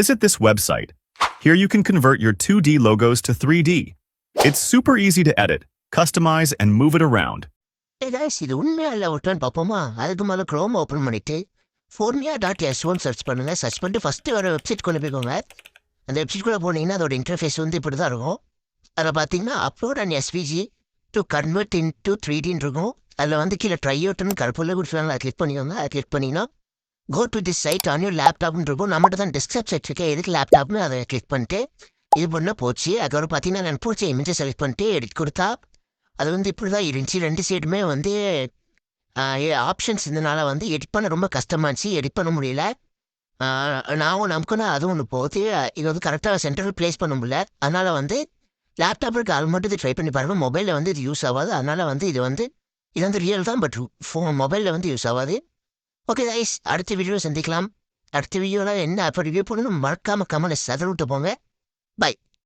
Visit this website. Here you can convert your 2D logos to 3D. It's super easy to edit, customize, and move it around. guys, இது உண்மையா இல்லை ஒருத்தன் பார்ப்போமா? அதுக்கு மேலே Chrome open பண்ணிட்டு formia.s1 search பண்ணுங்க. சர்ச் பண்ணிட்டு ஃபஸ்ட்டு வர வெப்சைட் கொண்டு போய்க்கோங்க. அந்த வெப்சைட்குள்ளே போனீங்கன்னா அதோட இன்டர்ஃபேஸ் வந்து இப்படி தான் இருக்கும். அதில் பார்த்தீங்கன்னா upload and SVG to convert into 3Dன்னு இருக்கும். அதில் வந்து கீழே ட்ரை அவுட்னு கருப்புள்ள கொடுத்துருவாங்க. அதை கிளிக் பண்ணிக்கோங்க. அதை கிளிக் பண்ணிங்கன்னா go to this site on your லேப்டாப்னு இருக்கும். நம்மகிட்ட தான் டெஸ்க்டாப் சைட் இருக்கேன். எதுக்கு லேப்டாப்னு அதை கிளிக் பண்ணிட்டு இது பண்ண போச்சு. அதுக்கப்புறம் பார்த்தீங்கன்னா நான் பிடிச்ச இமேஜை செலக்ட் பண்ணிட்டு எடிட் கொடுத்தா அது வந்து இப்படி தான் இருந்துச்சு. 2 சைடுமே வந்து ஆப்ஷன்ஸ் இருந்தனால வந்து எடிட் பண்ண ரொம்ப கஷ்டமாச்சு. எடிட் பண்ண முடியல. நமக்குன்னா அதுவும் ஒன்று போகுது. இது வந்து கரெக்டாக சென்டரில் ப்ளேஸ் பண்ண முடியல. அதனால் வந்து லேப்டாப்புக்கு அது மட்டும் இது ட்ரை பண்ணி பாருங்க. மொபைலில் வந்து இது யூஸ் ஆகாது. அதனால் வந்து இது வந்து ரியல் தான். பட் மொபைலில் வந்து யூஸ் ஆகாது. ஓகே கைஸ், அடுத்த வீடியோ சந்திக்கலாம். அடுத்த வீடியோவில் என்ன அப்போ ரிவ்யூ பண்ணணும் மறக்காமல் கமெண்ட்ஸ் அதை விட்டு போங்க. பை.